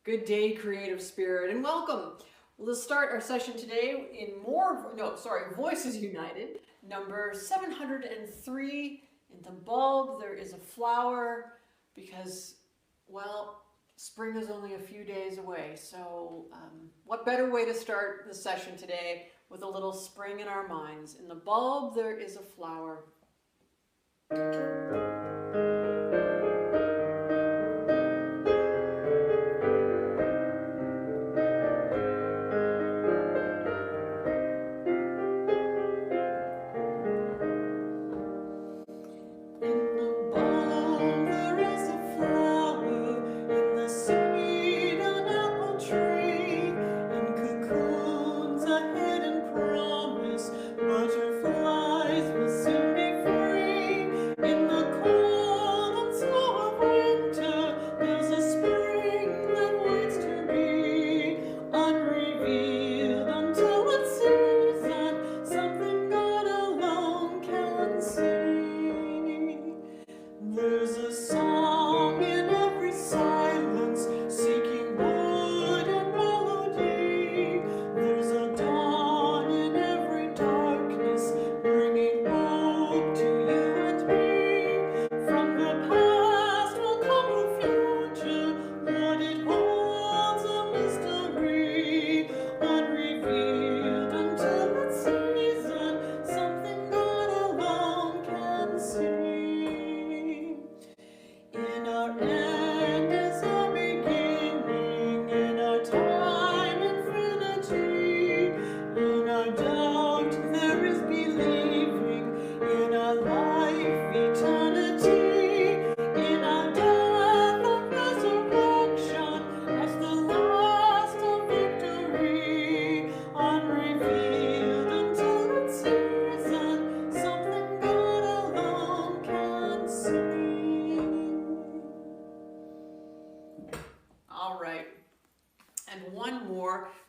Good day, creative spirit, and welcome. We'll start our session today in Voices United, number 703. In the bulb, there is a flower because, well, spring is only a few days away. So what better way to start the session today with a little spring in our minds? In the bulb, there is a flower.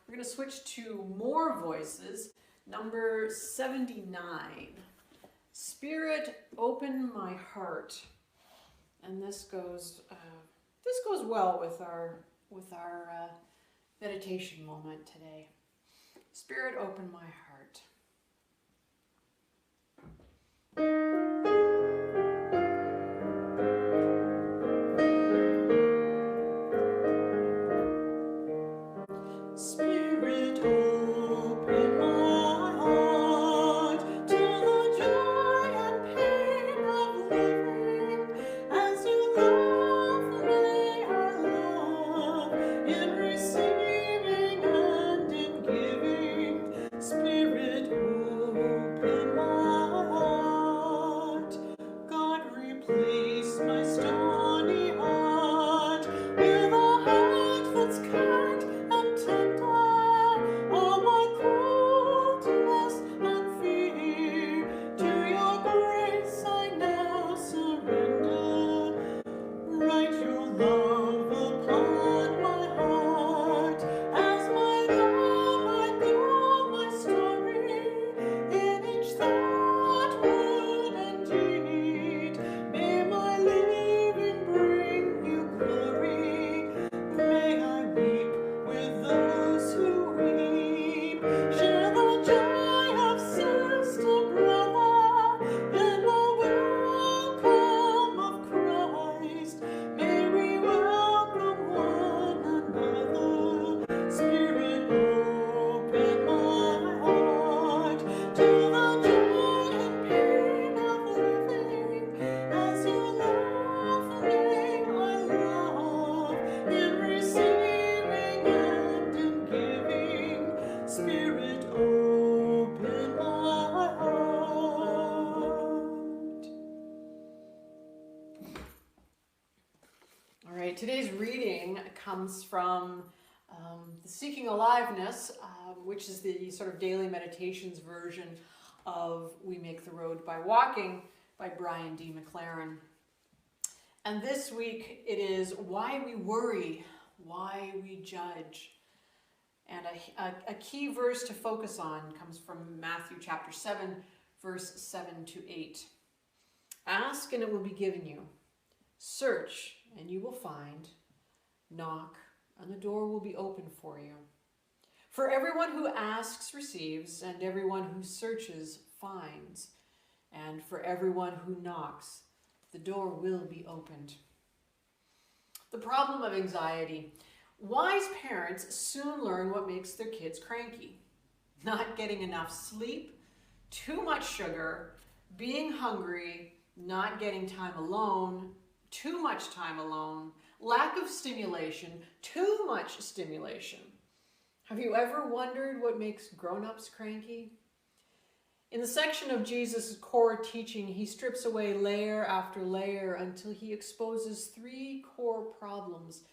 We're going to switch to more voices. Number 79. Spirit, open my heart. And this goes well with our meditation moment today. Spirit, open my heart. Today's reading comes from the Seeking Aliveness, which is the sort of daily meditations version of We Make the Road by Walking by Brian D. MacLaren. And this week it is Why We Worry, Why We Judge. And a key verse to focus on comes from Matthew chapter 7, verse 7 to 8. Ask and it will be given you. Search and you will find. Knock and the door will be open for you. For everyone who asks receives, and everyone who searches finds, and for everyone who knocks, the door will be opened. The problem of anxiety. Wise parents soon learn what makes their kids cranky. Not getting enough sleep, too much sugar, being hungry, not getting time alone, too much time alone, lack of stimulation, too much stimulation. Have you ever wondered what makes grown-ups cranky? In the section of Jesus' core teaching, he strips away layer after layer until he exposes 3 core problems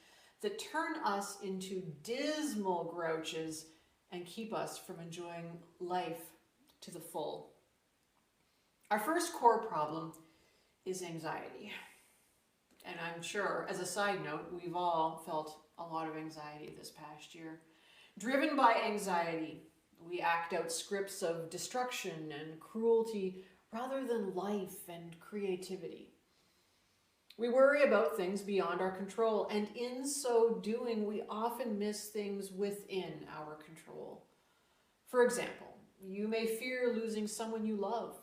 that turn us into dismal grouches and keep us from enjoying life to the full. Our first core problem is anxiety. And I'm sure, as a side note, we've all felt a lot of anxiety this past year. Driven by anxiety, we act out scripts of destruction and cruelty rather than life and creativity. We worry about things beyond our control, and in so doing, we often miss things within our control. For example, you may fear losing someone you love.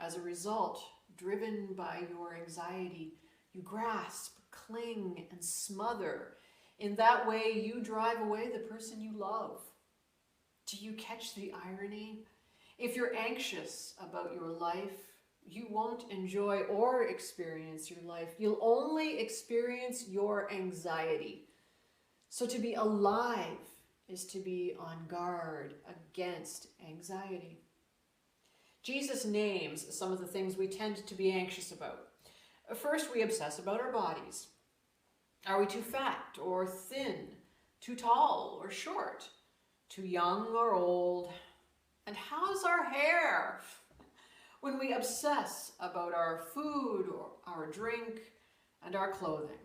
As a result, driven by your anxiety, you grasp, cling, and smother. In that way, you drive away the person you love. Do you catch the irony? If you're anxious about your life, you won't enjoy or experience your life. You'll only experience your anxiety. So to be alive is to be on guard against anxiety. Jesus names some of the things we tend to be anxious about. First, we obsess about our bodies. Are we too fat or thin, too tall or short, too young or old? And how's our hair? When we obsess about our food or our drink and our clothing.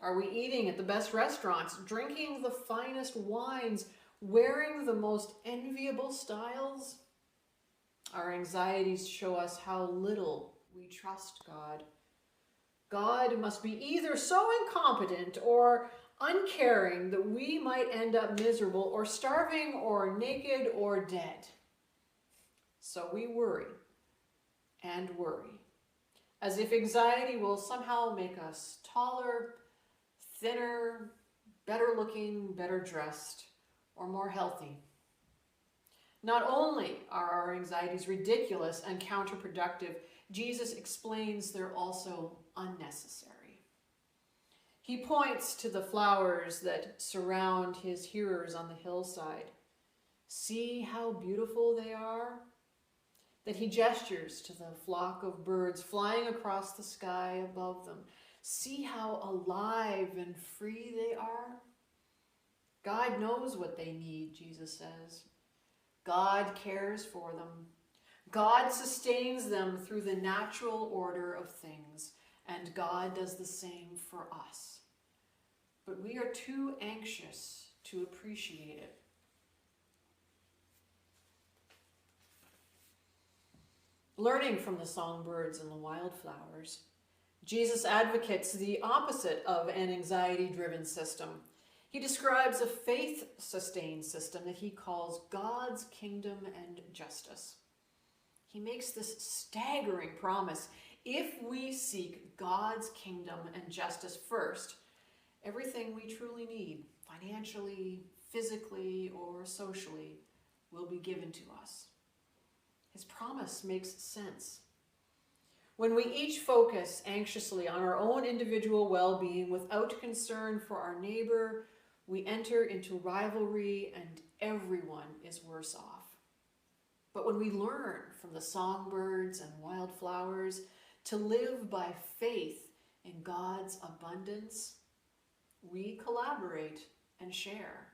Are we eating at the best restaurants, drinking the finest wines, wearing the most enviable styles? Our anxieties show us how little we trust God. God must be either so incompetent or uncaring that we might end up miserable or starving or naked or dead. So we worry and worry, as if anxiety will somehow make us taller, thinner, better looking, better dressed, or more healthy. Not only are our anxieties ridiculous and counterproductive, Jesus explains they're also unnecessary. He points to the flowers that surround his hearers on the hillside. See how beautiful they are? That he gestures to the flock of birds flying across the sky above them. See how alive and free they are? God knows what they need, Jesus says. God cares for them. God sustains them through the natural order of things, and God does the same for us. But we are too anxious to appreciate it. Learning from the songbirds and the wildflowers, Jesus advocates the opposite of an anxiety-driven system. He describes a faith-sustained system that he calls God's kingdom and justice. He makes this staggering promise. If we seek God's kingdom and justice first, everything we truly need, financially, physically, or socially, will be given to us. His promise makes sense. When we each focus anxiously on our own individual well-being without concern for our neighbor, we enter into rivalry and everyone is worse off. But when we learn from the songbirds and wildflowers to live by faith in God's abundance, we collaborate and share.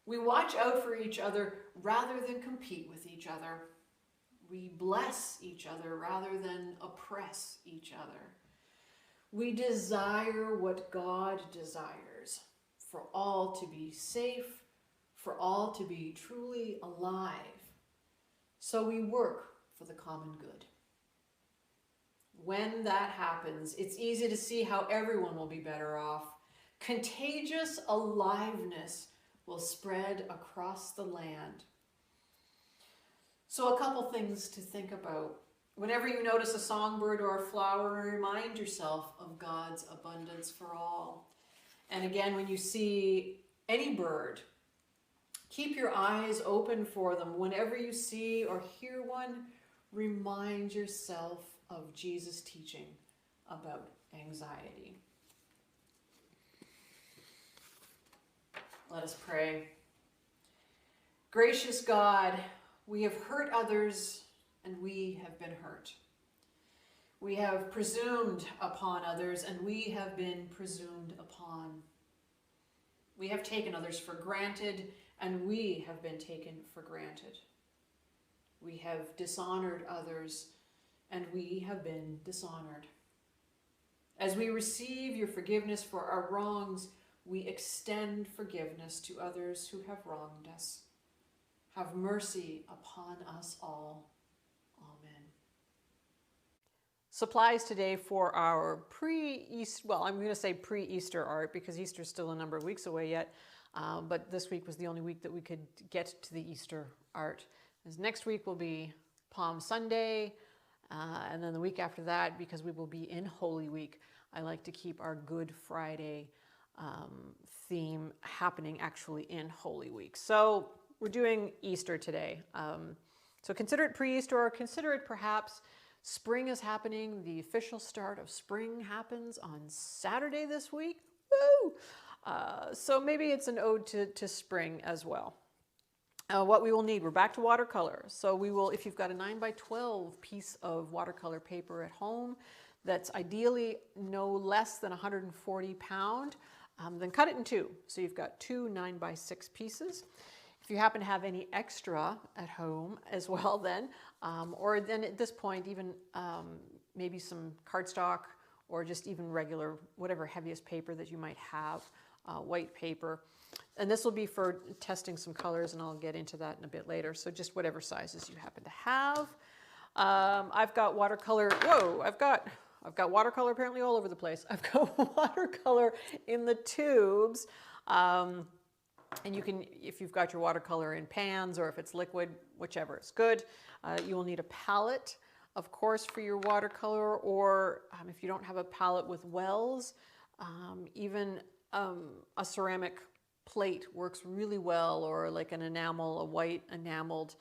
We watch out for each other rather than compete with each other. We bless each other rather than oppress each other. We desire what God desires, for all to be safe, for all to be truly alive. So we work for the common good. When that happens, it's easy to see how everyone will be better off. Contagious aliveness will spread across the land. So a couple things to think about. Whenever you notice a songbird or a flower, remind yourself of God's abundance for all. And again, when you see any bird, keep your eyes open for them. Whenever you see or hear one, remind yourself of Jesus' teaching about anxiety. Let us pray. Gracious God, we have hurt others and we have been hurt. We have presumed upon others and we have been presumed upon. We have taken others for granted and we have been taken for granted. We have dishonored others and we have been dishonored. As we receive your forgiveness for our wrongs, we extend forgiveness to others who have wronged us. Have mercy upon us all. Amen. Supplies today for our pre-Easter, well, I'm going to say pre-Easter art because Easter's still a number of weeks away yet, but this week was the only week that we could get to the Easter art. As next week will be Palm Sunday, and then the week after that, because we will be in Holy Week, I like to keep our Good Friday theme happening actually in Holy Week. So we're doing Easter today. So consider it pre-Easter, or consider it perhaps spring is happening. The official start of spring happens on Saturday this week. Woo! So maybe it's an ode to spring as well. What we will need, we're back to watercolor. So we will, if you've got a 9x12 piece of watercolor paper at home, that's ideally no less than 140 pound, then cut it in two. So you've got two 9x6 pieces. If you happen to have any extra at home as well then, or then at this point even maybe some cardstock or just even regular, whatever heaviest paper that you might have, white paper. And this will be for testing some colors, and I'll get into that in a bit later. So just whatever sizes you happen to have. I've got watercolor, I've got watercolor apparently all over the place. I've got watercolor in the tubes. And you can, if you've got your watercolor in pans or if it's liquid, whichever is good. You will need a palette, of course, for your watercolor, or if you don't have a palette with wells, even a ceramic plate works really well, or like an enamel, a white enameled,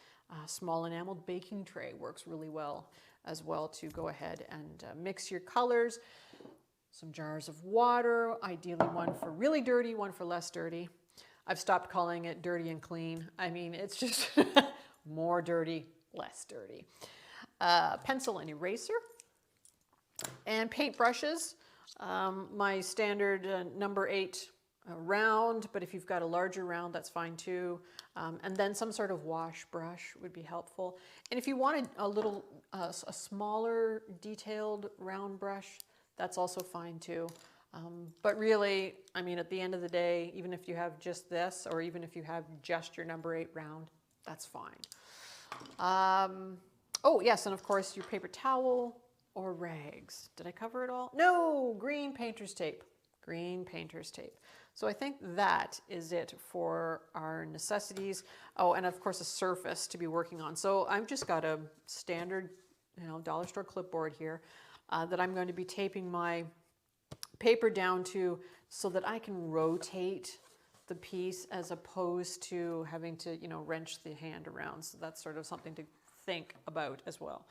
small enameled baking tray works really well as well to go ahead and mix your colors. Some jars of water, ideally one for really dirty, one for less dirty. I've stopped calling it dirty and clean. I mean, it's just more dirty, less dirty. Pencil and eraser. And paint brushes. My standard number 8 round, but if you've got a larger round, that's fine too. And then some sort of wash brush would be helpful. And if you wanted a little, a smaller detailed round brush, that's also fine too. But really, I mean, at the end of the day, even if you have just this, or even if you have just your number 8 round, that's fine. Oh yes, and of course your paper towel or rags. Did I cover it all? No, green painter's tape. Green painter's tape. So I think that is it for our necessities. Oh, and of course a surface to be working on. So I've just got a standard, dollar store clipboard here that I'm going to be taping my paper down to so that I can rotate the piece as opposed to having to, wrench the hand around. So that's sort of something to think about as well.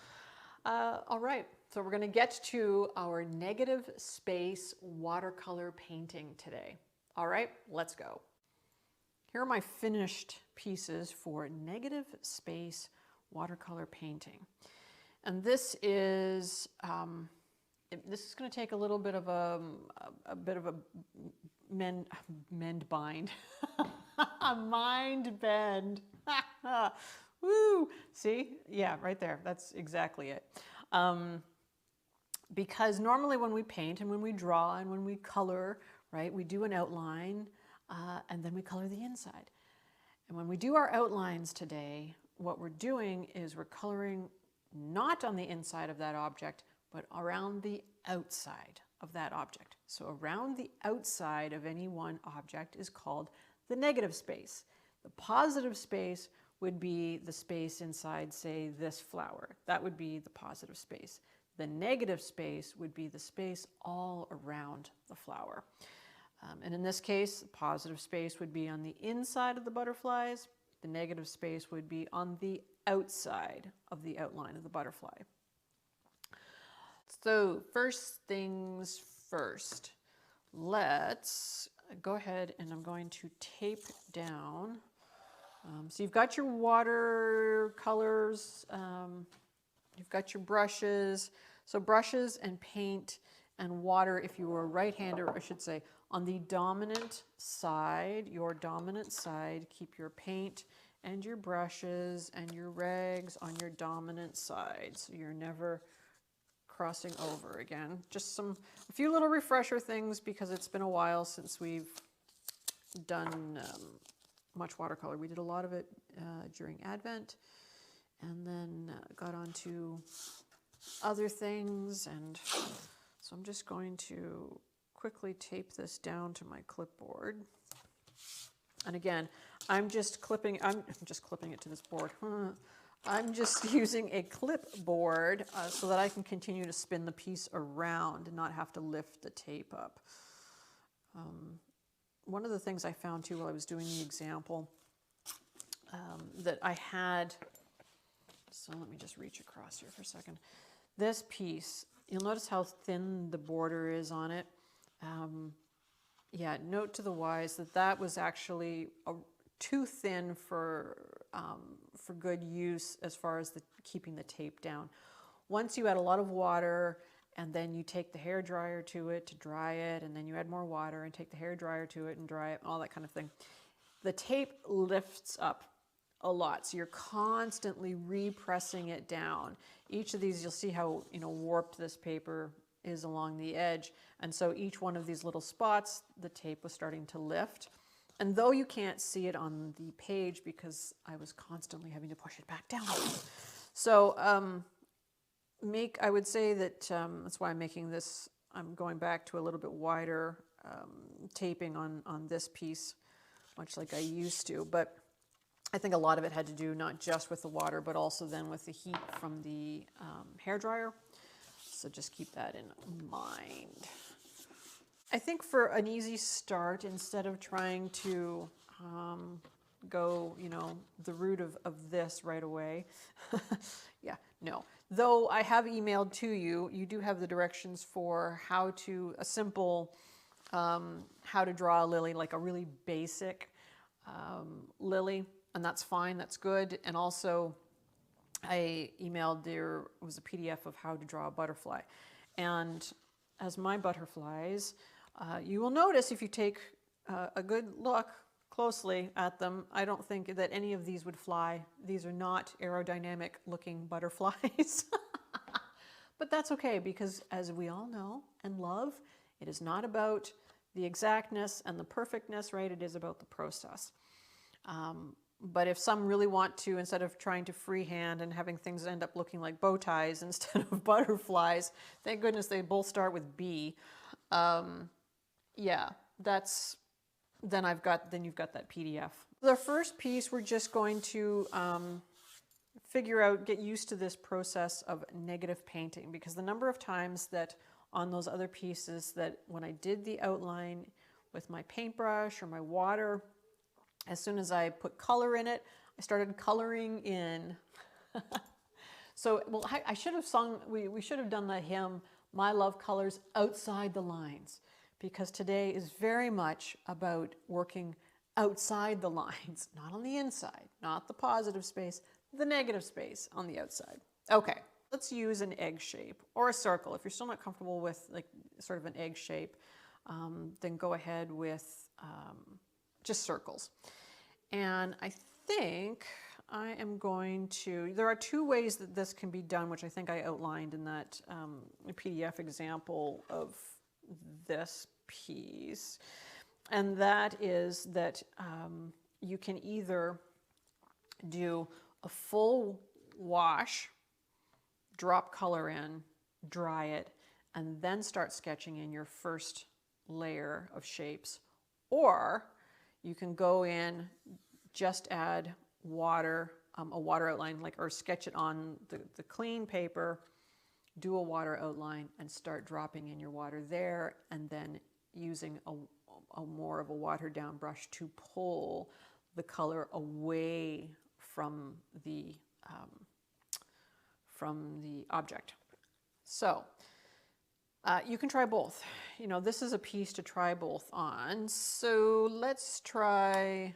All right, so we're going to get to our negative space watercolor painting today. All right, let's go. Here are my finished pieces for negative space watercolor painting. And this is going to take a little bit of a mind bend. Woo! See? Yeah, right there. That's exactly it. Because normally when we paint and when we draw and when we color, right, we do an outline and then we color the inside. And when we do our outlines today, what we're doing is we're coloring not on the inside of that object, but around the outside of that object. So around the outside of any one object is called the negative space. The positive space would be the space inside, say, this flower. That would be the positive space. The negative space would be the space all around the flower. And in this case, the positive space would be on the inside of the butterflies. The negative space would be on the outside of the outline of the butterfly. So first things first, let's go ahead and I'm going to tape down. So you've got your watercolors, you've got your brushes. So brushes and paint and water, if you were a right-hander, I should say, on the dominant side, your dominant side, keep your paint and your brushes and your rags on your dominant side. So you're never crossing over again. Just a few little refresher things because it's been a while since we've done much watercolor. We did a lot of it during Advent and then got on to other things, and so I'm just going to quickly tape this down to my clipboard. And again, I'm just clipping it to this board. I'm just using a clipboard so that I can continue to spin the piece around and not have to lift the tape up. One of the things I found too while I was doing the example that I had, so let me just reach across here for a second. This piece, you'll notice how thin the border is on it. Yeah, note to the wise that that was actually too thin for good use as far as keeping the tape down. Once you add a lot of water and then you take the hair dryer to it to dry it, and then you add more water and take the hair dryer to it and dry it, all that kind of thing, the tape lifts up a lot. So you're constantly repressing it down. Each of these, you'll see how warped this paper is along the edge. And so each one of these little spots, the tape was starting to lift. And though you can't see it on the page because I was constantly having to push it back down. So I would say that that's why I'm making this, I'm going back to a little bit wider taping on this piece, much like I used to. But I think a lot of it had to do not just with the water, but also then with the heat from the hairdryer. So just keep that in mind. I think for an easy start, instead of trying to go, the root of this right away, yeah, no. Though I have emailed to you, you do have the directions for how to, a simple, how to draw a lily, like a really basic lily. And that's fine, that's good. And also I emailed, there was a PDF of how to draw a butterfly. And as my butterflies, you will notice if you take a good look closely at them, I don't think that any of these would fly. These are not aerodynamic looking butterflies. But that's okay, because as we all know and love, it is not about the exactness and the perfectness, right? It is about the process. But if some really want to, instead of trying to freehand and having things end up looking like bow ties instead of butterflies, thank goodness they both start with B. Yeah, then you've got that PDF. The first piece, we're just going to get used to this process of negative painting, because the number of times that on those other pieces that when I did the outline with my paintbrush or my water, as soon as I put color in it, I started coloring in. So, well, I should have sung, we should have done the hymn, My Love Colors Outside the Lines, because today is very much about working outside the lines, not on the inside, not the positive space, the negative space on the outside. Okay, let's use an egg shape or a circle. If you're still not comfortable with like sort of an egg shape, then go ahead with just circles. And I think I am going to, there are two ways that this can be done, which I think I outlined in that PDF example of this piece. And that is that you can either do a full wash, drop color in, dry it, and then start sketching in your first layer of shapes. Or you can go in, just add water, a water outline, or sketch it on the clean paper, do a water outline and start dropping in your water there, and then using a more of a watered down brush to pull the color away from the object. So you can try both. You know, this is a piece to try both on. So let's try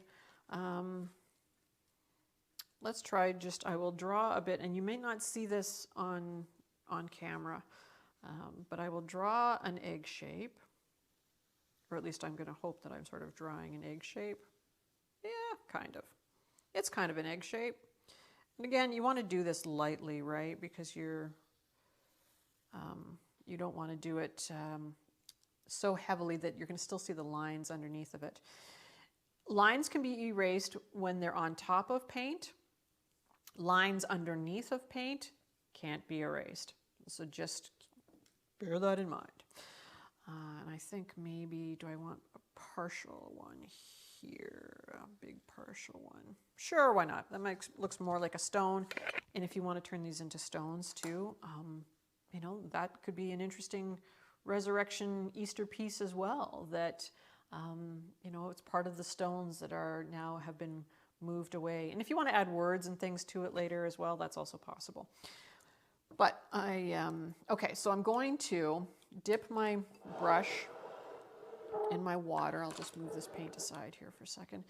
just, I will draw a bit, and you may not see this on camera, but I will draw an egg shape, or at least I'm going to hope that I'm sort of drawing an egg shape. Yeah, kind of. It's kind of an egg shape. And again, you want to do this lightly, right? Because you don't want to do it so heavily that you're going to still see the lines underneath of it. Lines can be erased when they're on top of paint. Lines underneath of paint can't be erased. So just bear that in mind. And I think maybe, do I want a partial one here? A big partial one. Sure, why not? That looks more like a stone. And if you want to turn these into stones too, you know, that could be an interesting resurrection Easter piece as well. That, you know, it's part of the stones that are now have been moved away. And if you want to add words and things to it later as well, that's also possible. But okay, so I'm going to dip my brush in my water. I'll just move this paint aside here for a second.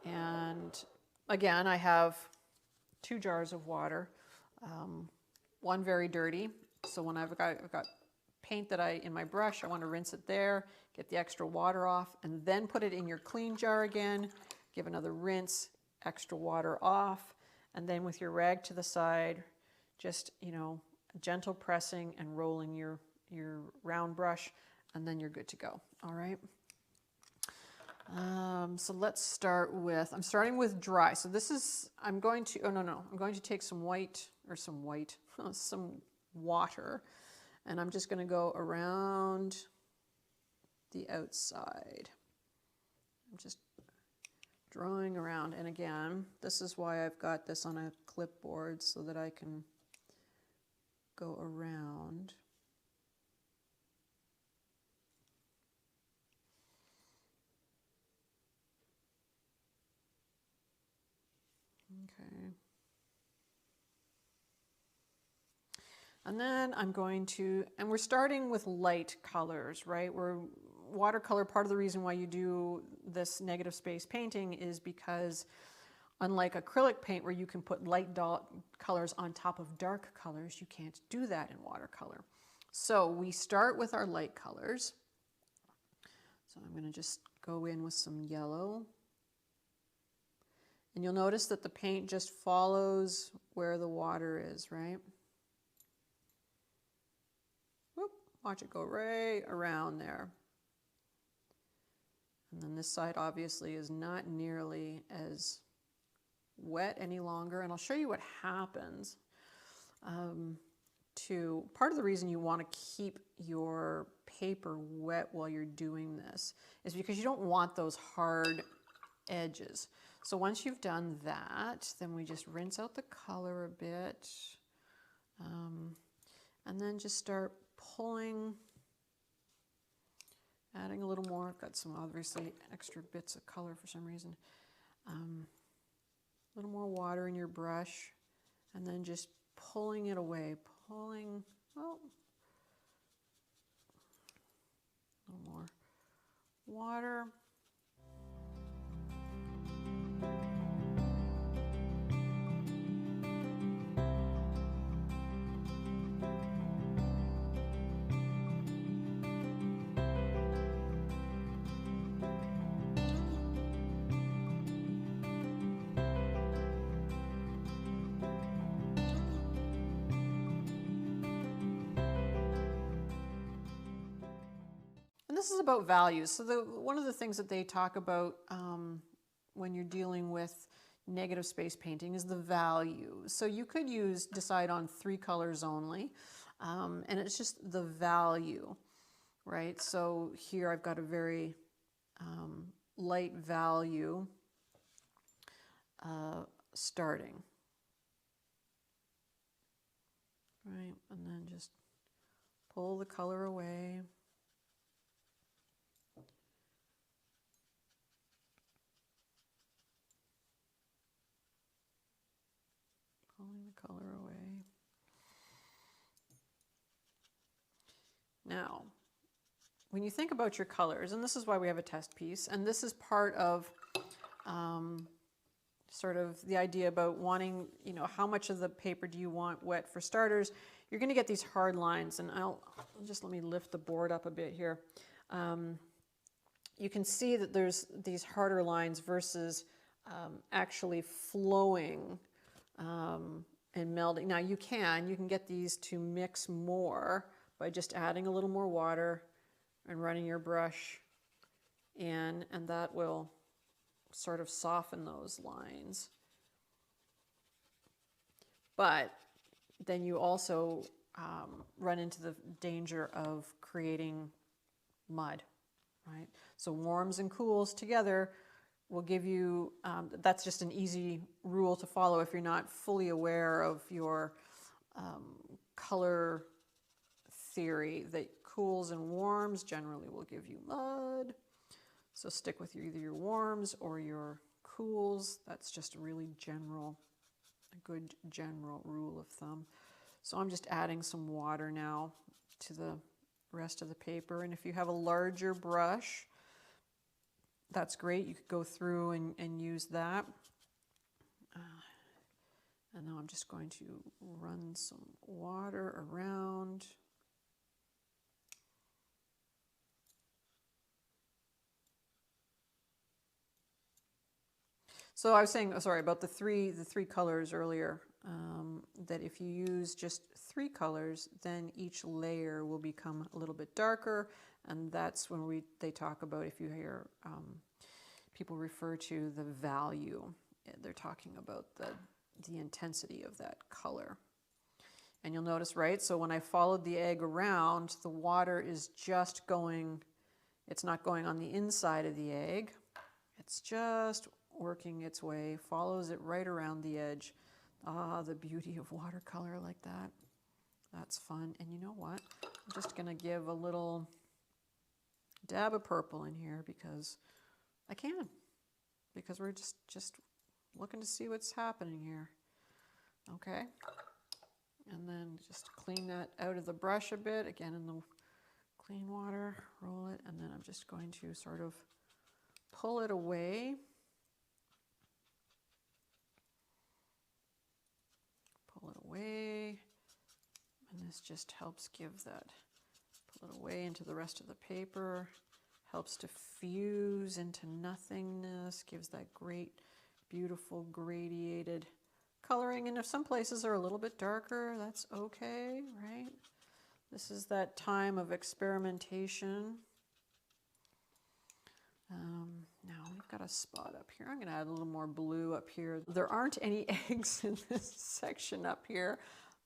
And again, I have 2 jars of water, one very dirty. So when I've got paint that in my brush, I want to rinse it there, get the extra water off, and then put it in your clean jar again, give another rinse, extra water off, and then with your rag to the side, just, you know, gentle pressing and rolling your round brush, and then you're good to go. All right. So let's start with, I'm starting with dry. So this is, I'm going to, oh no, I'm going to take some some water, and I'm just going to go around the outside. I'm just drawing around, and again, this is why I've got this on a clipboard so that I can go around. Okay. And then I'm going to, and we're starting with light colors, right? Watercolor, part of the reason why you do this negative space painting is because unlike acrylic paint where you can put light colors on top of dark colors, you can't do that in watercolor. So we start with our light colors. So I'm going to just go in with some yellow. And you'll notice that the paint just follows where the water is, right? Whoop, watch it go right around there. And then this side obviously is not nearly as wet any longer, and I'll show you what happens. Part of the reason you want to keep your paper wet while you're doing this is because you don't want those hard edges. So once you've done that, then we just rinse out the color a bit, and then just start pulling, adding a little more. I've got some obviously extra bits of color for some reason. A little more water in your brush, and then just pulling it away, pulling, well, a little more water. This is about values. So one of the things that they talk about when you're dealing with negative space painting is the value. So you could decide on 3 colors only. And it's just the value, right? So here I've got a very light value starting, right? And then just pull the color away. Pulling the color away. Now, when you think about your colors, and this is why we have a test piece, and this is part of sort of the idea about wanting, you know, how much of the paper do you want wet? For starters, you're going to get these hard lines, and let me lift the board up a bit here. You can see that there's these harder lines versus actually flowing and melding. Now you can get these to mix more by just adding a little more water and running your brush in, and that will sort of soften those lines. But then you also run into the danger of creating mud, right? So warms and cools together will give you, that's just an easy rule to follow if you're not fully aware of your color theory, that cools and warms generally will give you mud. So stick with either your warms or your cools. That's just a really a good general rule of thumb. So I'm just adding some water now to the rest of the paper. And if you have a larger brush, that's great. You could go through and use that. And now I'm just going to run some water around. So I was saying, sorry, about the three colors earlier, that if you use just 3 colors, then each layer will become a little bit darker, and that's when they talk about, if you hear people refer to the value, they're talking about the intensity of that color. And you'll notice, right, so when I followed the egg around, the water is just going, it's not going on the inside of the egg, it's just working its way, follows it right around the edge. Ah, the beauty of watercolor like that. That's fun. And you know what? I'm just going to give a little dab of purple in here because I can. Because we're just looking to see what's happening here. Okay? And then just clean that out of the brush a bit. Again, in the clean water, roll it, and then I'm just going to sort of pull it away. Pull it away, and this just helps give that, pull it away into the rest of the paper, helps to fuse into nothingness, gives that great, beautiful, gradiated coloring. And if some places are a little bit darker, that's okay, right? This is that time of experimentation. Now we've got a spot up here. I'm going to add a little more blue up here. There aren't any eggs in this section up here,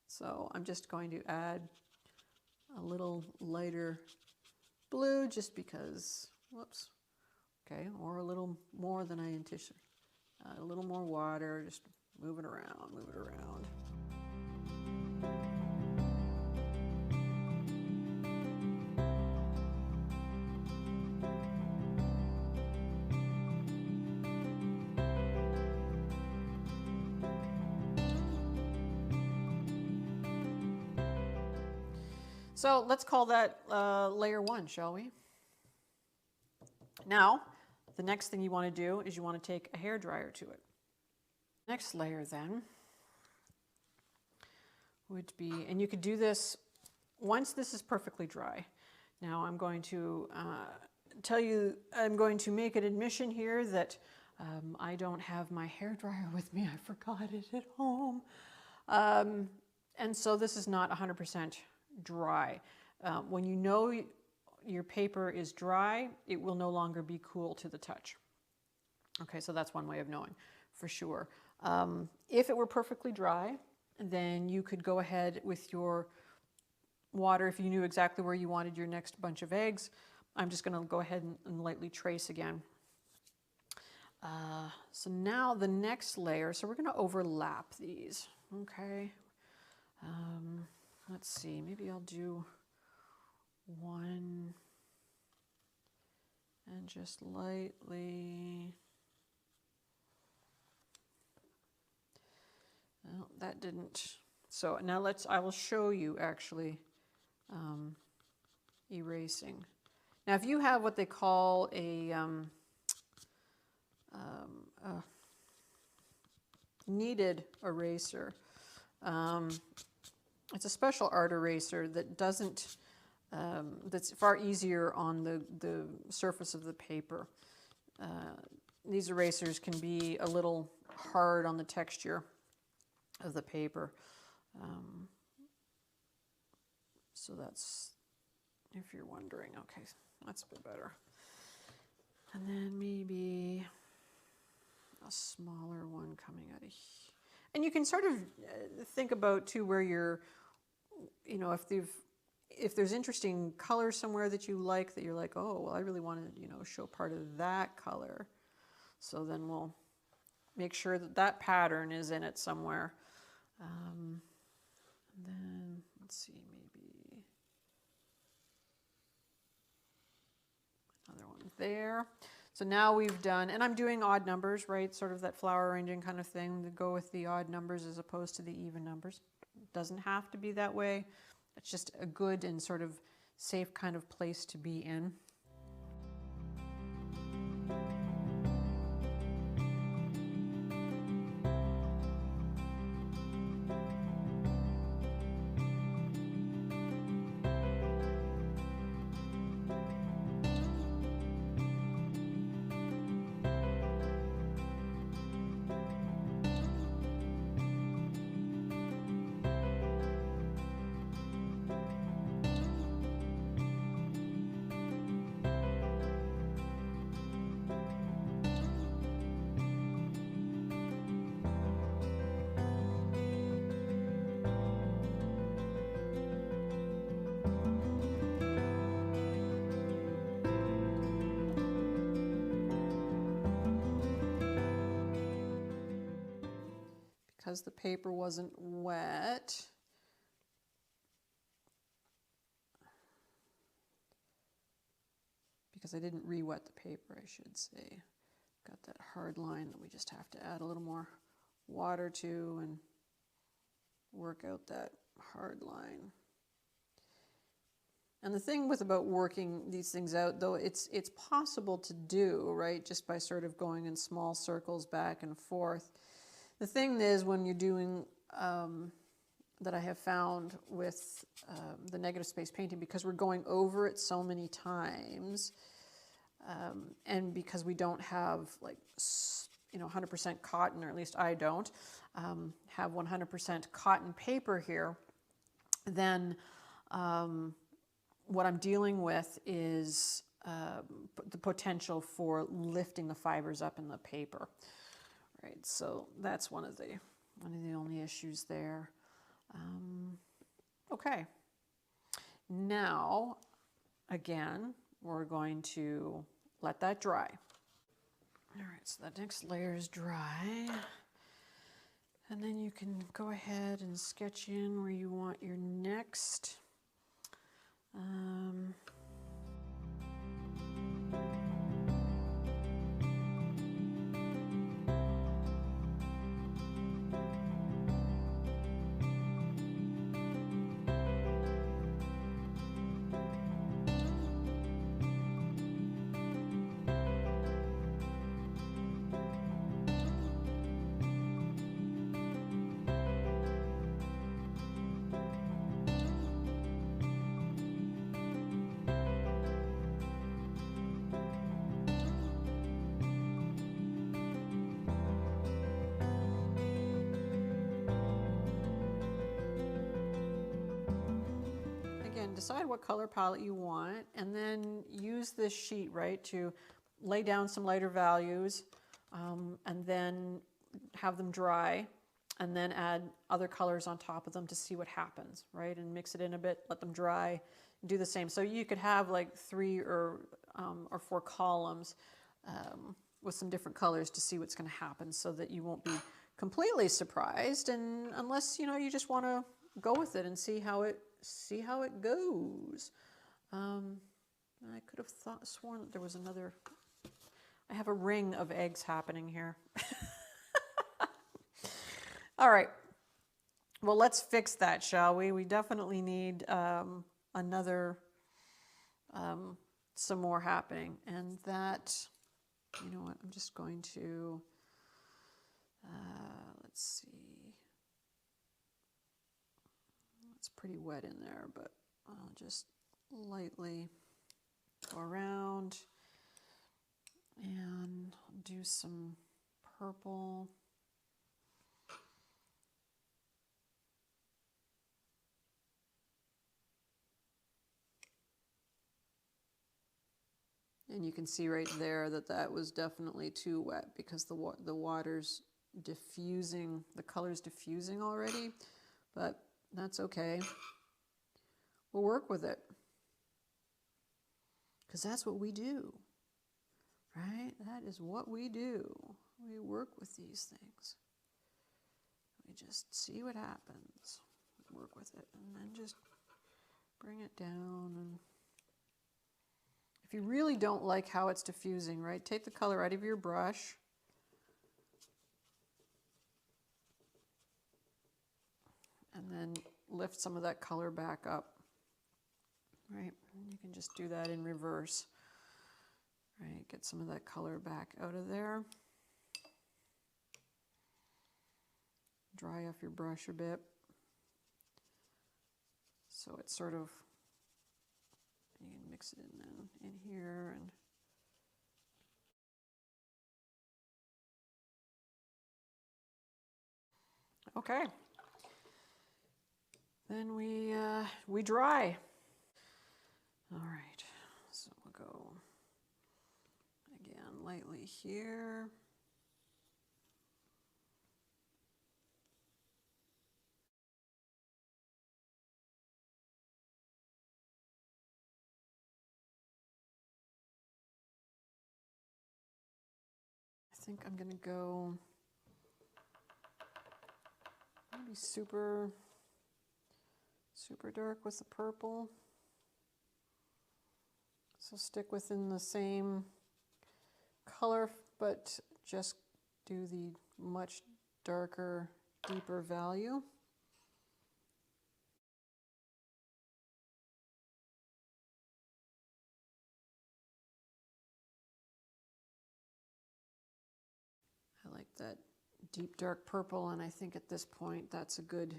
so I'm just going to add a little lighter blue just because, whoops, okay, or a little more than I anticipated. A little more water, just move it around, move it around. So let's call that layer 1, shall we? Now, the next thing you want to do is you want to take a hairdryer to it. Next layer then would be, and you could do this once this is perfectly dry. Now I'm going to tell you, I'm going to make an admission here that I don't have my hairdryer with me. I forgot it at home. And so this is not 100% dry. When you know your paper is dry, it will no longer be cool to the touch. Okay, so that's one way of knowing for sure. If it were perfectly dry, then you could go ahead with your water if you knew exactly where you wanted your next bunch of eggs. I'm just going to go ahead and lightly trace again. So now the next layer, so we're going to overlap these, okay? Let's see, maybe I'll do one and just lightly. Well, that didn't. So now I will show you actually erasing. Now if you have what they call a kneaded eraser, it's a special art eraser that doesn't, that's far easier on the surface of the paper. These erasers can be a little hard on the texture of the paper. So that's, if you're wondering, okay, that's a bit better. And then maybe a smaller one coming out of here. And you can sort of think about too where you're, you know, if there's interesting color somewhere that you like, that you're like, oh, well, I really want to, you know, show part of that color. So then we'll make sure that that pattern is in it somewhere. And then let's see, maybe another one there. So now we've done, and I'm doing odd numbers, right? Sort of that flower arranging kind of thing, to go with the odd numbers as opposed to the even numbers. It doesn't have to be that way. It's just a good and sort of safe kind of place to be in. Because the paper wasn't wet, because I didn't re-wet the paper, I should say. Got that hard line that we just have to add a little more water to and work out that hard line. And the thing about working these things out, though, it's possible to do, right, just by sort of going in small circles back and forth. The thing is, when you're doing, that I have found with the negative space painting, because we're going over it so many times, and because we don't have, like, you know, 100% cotton, or at least I don't have 100% cotton paper here, then what I'm dealing with is the potential for lifting the fibers up in the paper. Right, so that's one of the only issues there. Okay, now again we're going to let that dry. All right, so that next layer is dry, and then you can go ahead and sketch in where you want your next. Decide what color palette you want, and then use this sheet, right, to lay down some lighter values, and then have them dry, and then add other colors on top of them to see what happens, right? And mix it in a bit, let them dry, do the same. So you could have like 3 or 4 columns with some different colors to see what's going to happen, so that you won't be completely surprised, and unless you just want to go with it and see how it goes. I could have sworn that there was another. I have a ring of eggs happening here. All right. Well, let's fix that, shall we? We definitely need another, some more happening. And that, you know what, I'm just going to, let's see. It's pretty wet in there, but I'll just lightly go around and do some purple. And you can see right there that that was definitely too wet, because the water's diffusing, the color's diffusing already, but that's okay. We'll work with it, because that's what we do, right? That is what we do. We work with these things. We just see what happens, work with it, and then just bring it down. And if you really don't like how it's diffusing, right, take the color out of your brush. And then lift some of that color back up, right? You can just do that in reverse, right? Get some of that color back out of there. Dry off your brush a bit, so it's sort of, you can mix it in here, and okay. Then we dry. All right, so we'll go again lightly here. I think I'm gonna go maybe super dark with the purple. So stick within the same color, but just do the much darker, deeper value. I like that deep dark purple, and I think at this point that's a good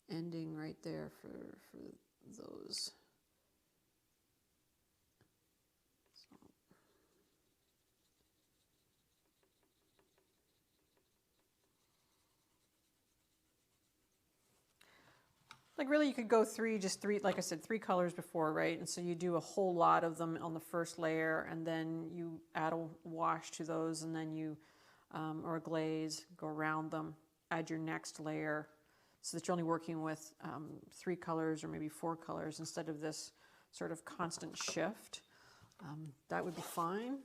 ending right there for those. So. Like really you could go just three, like I said, 3 colors before, right? And so you do a whole lot of them on the first layer, and then you add a wash to those, and then you, or a glaze, go around them, add your next layer, so that you're only working with 3 colors or maybe 4 colors instead of this sort of constant shift. That would be fine.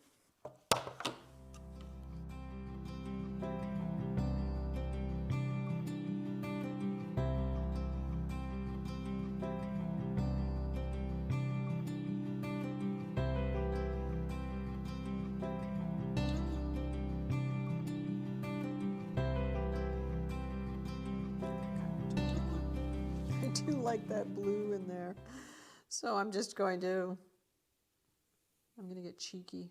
I do like that blue in there. So I'm going to get cheeky.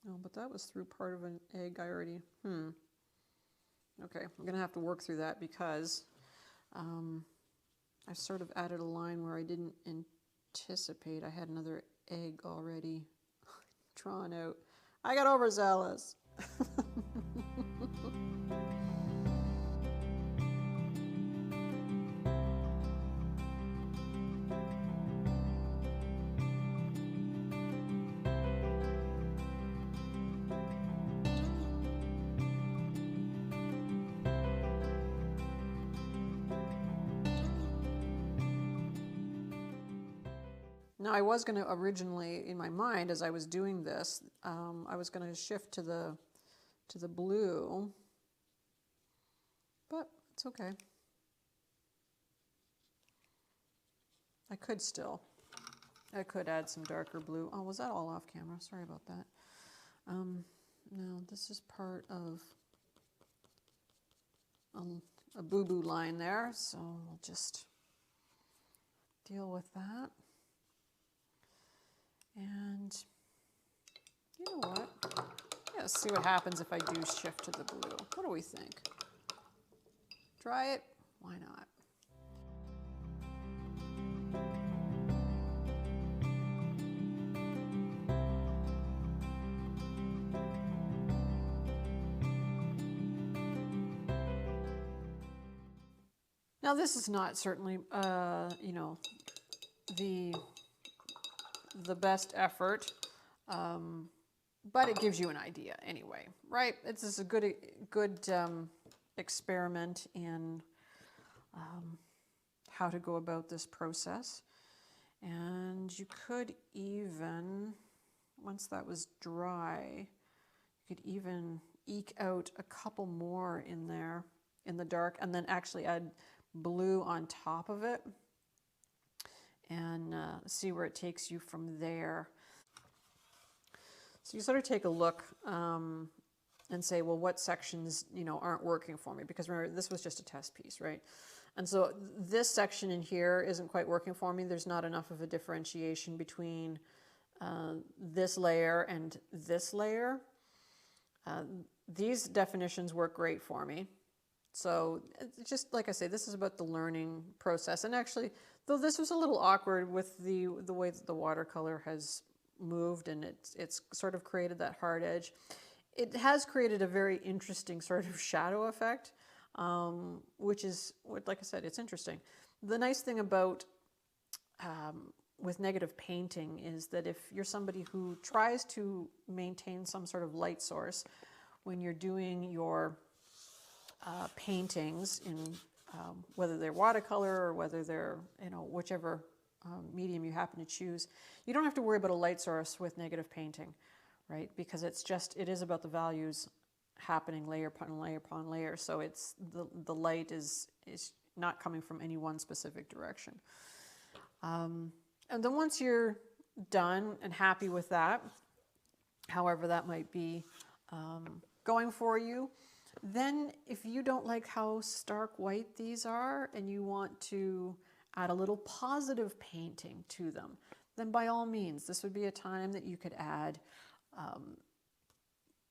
Oh, but that was through part of an egg I already, Okay, I'm gonna have to work through that, because I've sort of added a line where I didn't anticipate. I had another egg already drawn out. I got overzealous. Now I was going to originally, in my mind, as I was doing this, I was going to shift to the blue, but it's okay. I could add some darker blue. Oh, was that all off camera? Sorry about that. No, this is part of a boo-boo line there, so we'll just deal with that. And you know what? Yeah, let's see what happens if I do shift to the blue. What do we think? Try it? Why not? Now this is not certainly, you know, the best effort, but it gives you an idea anyway, right? This is a good experiment in how to go about this process. And you could even, once that was dry, you could even eke out a couple more in there in the dark, and then actually add blue on top of it and see where it takes you from there. So you sort of take a look and say, well, what sections, you know, aren't working for me? Because remember, this was just a test piece, right? And so this section in here isn't quite working for me. There's not enough of a differentiation between this layer and this layer. These definitions work great for me. So just like I say, this is about the learning process. And actually, though this was a little awkward with the way that the watercolor has moved and it's sort of created that hard edge, it has created a very interesting sort of shadow effect, which is, like I said, it's interesting. The nice thing about with negative painting is that if you're somebody who tries to maintain some sort of light source when you're doing your paintings in whether they're watercolor or whether they're, you know, whichever medium you happen to choose, you don't have to worry about a light source with negative painting, right? Because it is about the values happening layer upon layer upon layer. So it's the light is not coming from any one specific direction. And then once you're done and happy with that, however that might be going for you, then if you don't like how stark white these are and you want to add a little positive painting to them, then by all means, this would be a time that you could add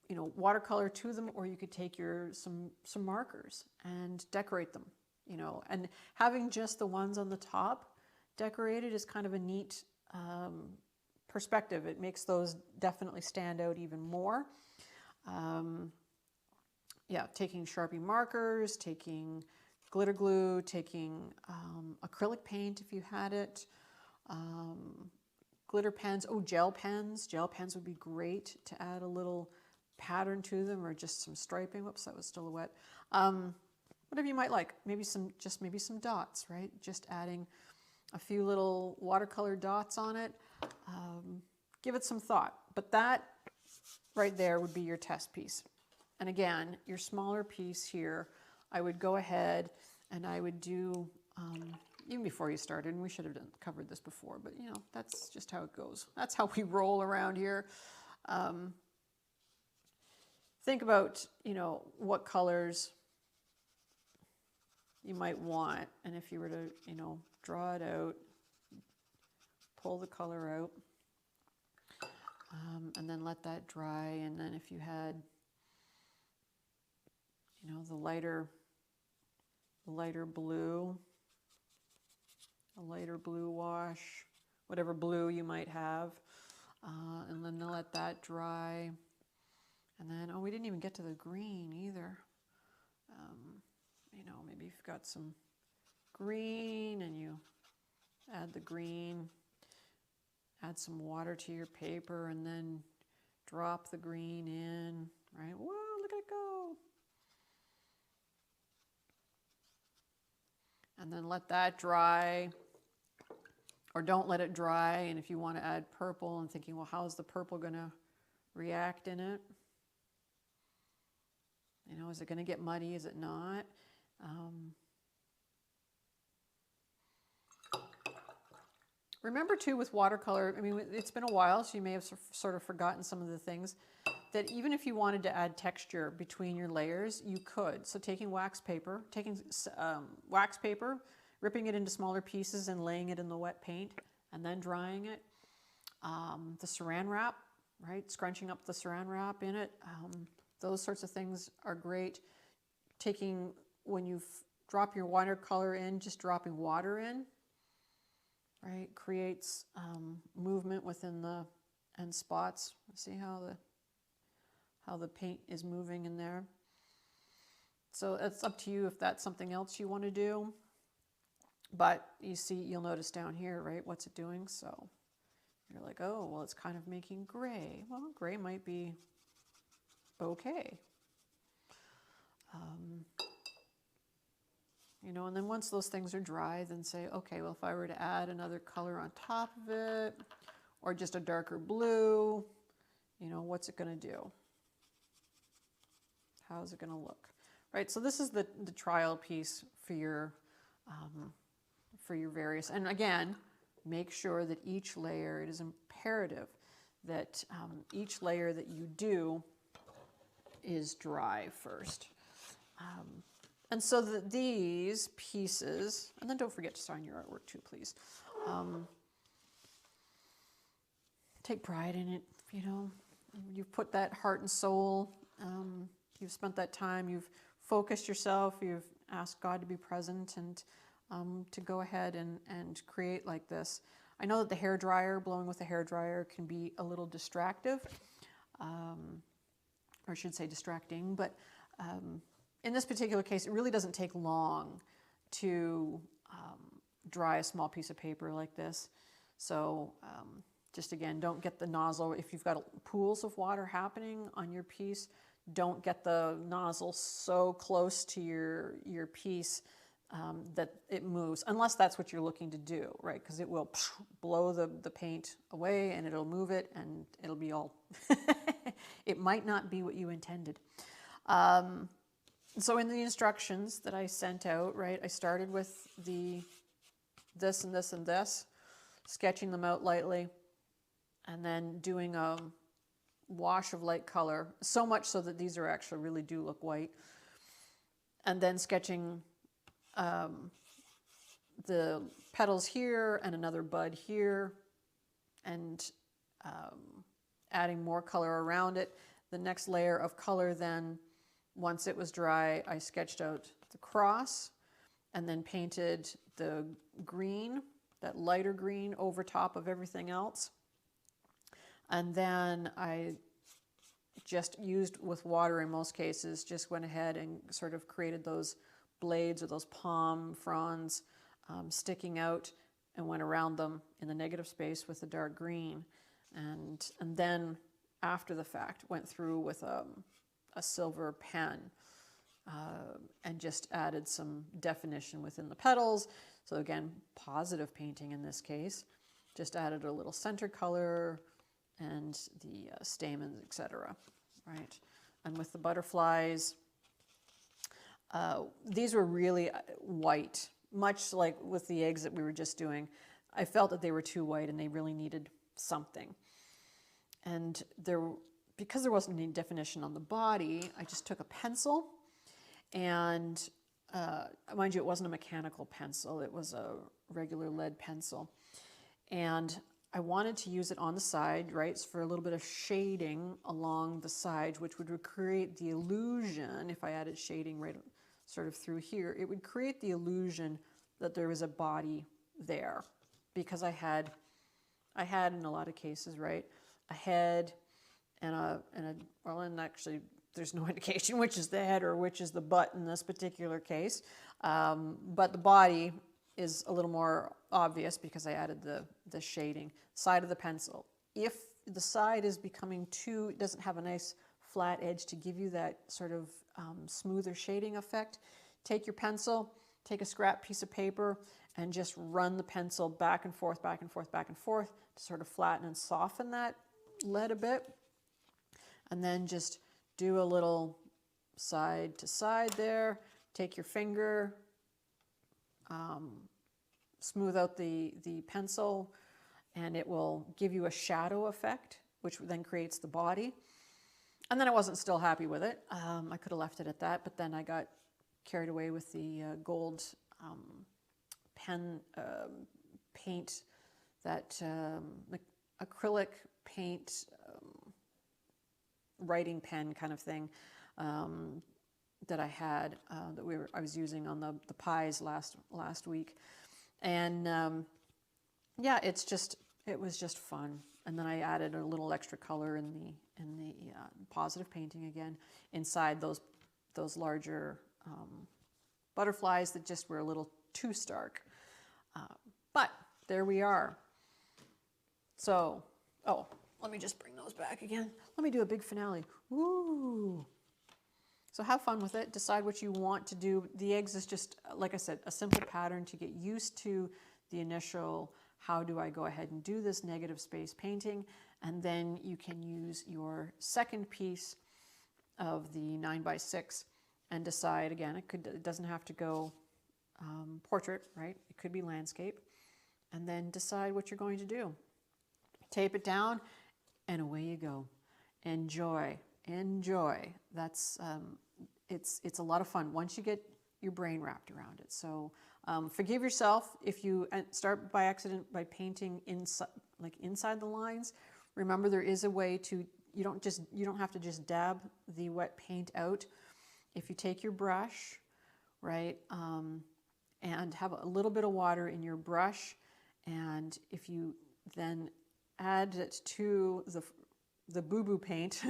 you know, watercolor to them, or you could take some markers and decorate them, you know. And having just the ones on the top decorated is kind of a neat perspective. It makes those definitely stand out even more. Yeah, taking Sharpie markers, taking glitter glue, taking acrylic paint if you had it, glitter pens, oh, gel pens. Gel pens would be great to add a little pattern to them, or just some striping. Whoops, that was still wet. Whatever you might like. Maybe some dots, right? Just adding a few little watercolor dots on it. Give it some thought. But that right there would be your test piece. And again, your smaller piece here, I would go ahead and I would do, even before you started, and we should have covered this before, but you know, that's just how it goes. That's how we roll around here. Think about, you know, what colors you might want, and if you were to, you know, draw it out, pull the color out, and then let that dry, and then if you had, you know, the lighter blue, a lighter blue wash, whatever blue you might have, and then let that dry. And then, oh, we didn't even get to the green either. You know, maybe you've got some green and you add the green, add some water to your paper, and then drop the green in, right? Whoa, look at it go. And then let that dry. Or don't let it dry, and if you want to add purple and thinking, well, how is the purple going to react in it? You know, is it going to get muddy? Is it not? Remember too with watercolor, I mean, it's been a while, so you may have sort of forgotten some of the things, that even if you wanted to add texture between your layers, you could. So taking wax paper, ripping it into smaller pieces and laying it in the wet paint, and then drying it. The saran wrap, right? Scrunching up the saran wrap in it. Those sorts of things are great. When you drop your watercolor in, just dropping water in, right? Creates movement within the end spots. See how the paint is moving in there. So it's up to you if that's something else you want to do. But you'll notice down here, right? What's it doing? So you're like, oh, well, it's kind of making gray. Well, gray might be okay. You know, and then once those things are dry, then say, okay, well, if I were to add another color on top of it, or just a darker blue, you know, what's it going to do? How is it going to look? Right, so this is the trial piece for your various, and again, make sure that each layer, it is imperative that each layer that you do is dry first. And so that these pieces, and then don't forget to sign your artwork too, please. Take pride in it, you know. You've put that heart and soul, you've spent that time, you've focused yourself, you've asked God to be present and to go ahead and create like this. I know that the hairdryer, blowing with the hairdryer can be a little distractive, or I should say distracting, but in this particular case, it really doesn't take long to dry a small piece of paper like this. So just again, don't get the nozzle. If you've got pools of water happening on your piece, don't get the nozzle so close to your piece that it moves, unless that's what you're looking to do, right? Because it will blow the paint away and it'll move it and it'll be all, it might not be what you intended. So in the instructions that I sent out, right, I started with this and this and this, sketching them out lightly, and then doing a wash of light color, so much so that these are actually really do look white, and then sketching the petals here and another bud here, and adding more color around it. The next layer of color then, once it was dry, I sketched out the cross and then painted the green, that lighter green, over top of everything else. And then I just used with water in most cases, just went ahead and sort of created those blades or those palm fronds sticking out and went around them in the negative space with the dark green. And then after the fact went through with a silver pen and just added some definition within the petals. So again, positive painting in this case. Just added a little center color and the stamens, etc. Right? And with the butterflies, these were really white, much like with the eggs that we were just doing. I felt that they were too white and they really needed something. And because there wasn't any definition on the body, I just took a pencil and, mind you, it wasn't a mechanical pencil, it was a regular lead pencil. And I wanted to use it on the side, right, for a little bit of shading along the side, which would create the illusion, if I added shading right sort of through here, it would create the illusion that there was a body there. Because I had in a lot of cases, right, a head and actually there's no indication which is the head or which is the butt in this particular case, but the body is a little more obvious because I added the shading. Side of the pencil. If the side is becoming it doesn't have a nice flat edge to give you that sort of smoother shading effect, take your pencil, take a scrap piece of paper, and just run the pencil back and forth, back and forth, back and forth to sort of flatten and soften that lead a bit. And then just do a little side to side there. Take your finger, smooth out the pencil, and it will give you a shadow effect, which then creates the body. And then I wasn't still happy with it. I could have left it at that, but then I got carried away with the gold pen paint, that acrylic paint writing pen kind of thing that I had, that I was using on the pies last week. And yeah, it was just fun. And then I added a little extra color in the positive painting again inside those larger butterflies that just were a little too stark. But there we are. So, oh, let me just bring those back again. Let me do a big finale. Woo! So have fun with it. Decide what you want to do. The eggs is just, like I said, a simple pattern to get used to the initial, how do I go ahead and do this negative space painting? And then you can use your second piece of the 9x6 and decide, again, it doesn't have to go portrait, right? It could be landscape. And then decide what you're going to do. Tape it down, and away you go. Enjoy. That's it's a lot of fun once you get your brain wrapped around it. So forgive yourself if you start by accident by painting inside the lines. Remember, there is a way to, you don't have to just dab the wet paint out. If you take your brush, right, and have a little bit of water in your brush, and if you then add it to the boo-boo paint,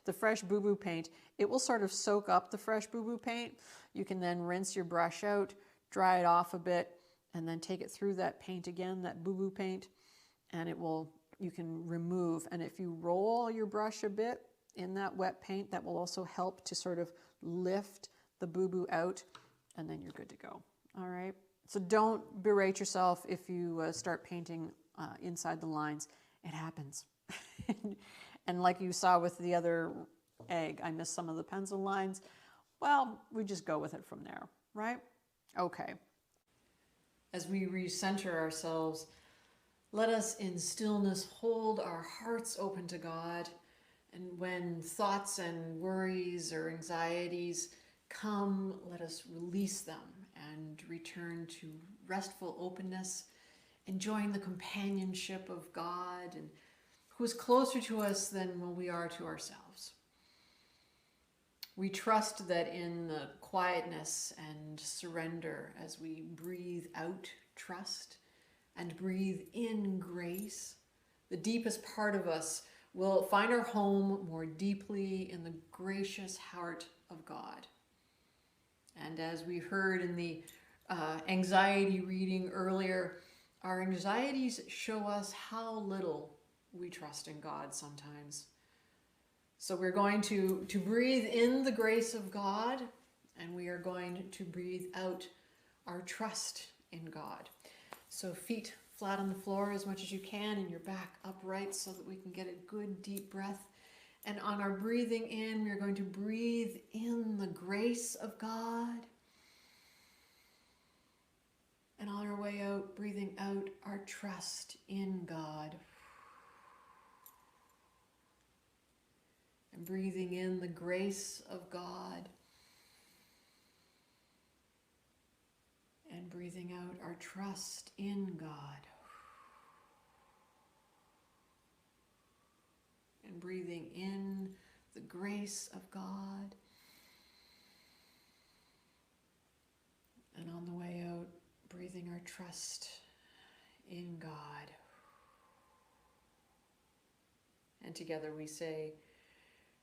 the fresh boo-boo paint, it will sort of soak up the fresh boo-boo paint. You can then rinse your brush out, dry it off a bit, and then take it through that paint again, that boo-boo paint, and you can remove. And if you roll your brush a bit in that wet paint, that will also help to sort of lift the boo-boo out, and then you're good to go. All right? So don't berate yourself if you start painting inside the lines. It happens. And like you saw with the other egg, I missed some of the pencil lines. Well, we just go with it from there, right? Okay. As we recenter ourselves, let us in stillness hold our hearts open to God. And when thoughts and worries or anxieties come, let us release them and return to restful openness, enjoying the companionship of God, and who is closer to us than we are to ourselves. We trust that in the quietness and surrender, as we breathe out trust and breathe in grace, the deepest part of us will find our home more deeply in the gracious heart of God. And as we heard in the anxiety reading earlier, our anxieties show us how little we trust in God sometimes. So we're going to breathe in the grace of God, and we are going to breathe out our trust in God. So feet flat on the floor as much as you can, and your back upright so that we can get a good deep breath. And on our breathing in, we're going to breathe in the grace of God. And on our way out, breathing out our trust in God. And breathing in the grace of God. And breathing out our trust in God. And breathing in the grace of God. And on the way out, breathing our trust in God. And together we say,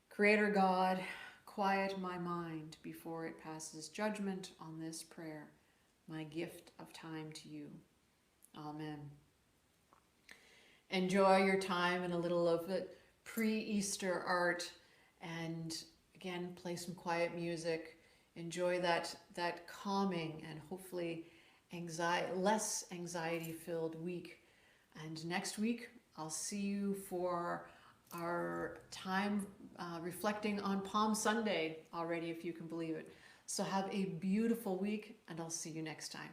Creator God, quiet my mind before it passes judgment on this prayer, my gift of time to you. Amen. Enjoy your time and a little of it pre-Easter art, and again, play some quiet music. Enjoy that calming and hopefully less anxiety-filled week. And next week, I'll see you for our time reflecting on Palm Sunday already, if you can believe it. So have a beautiful week, and I'll see you next time.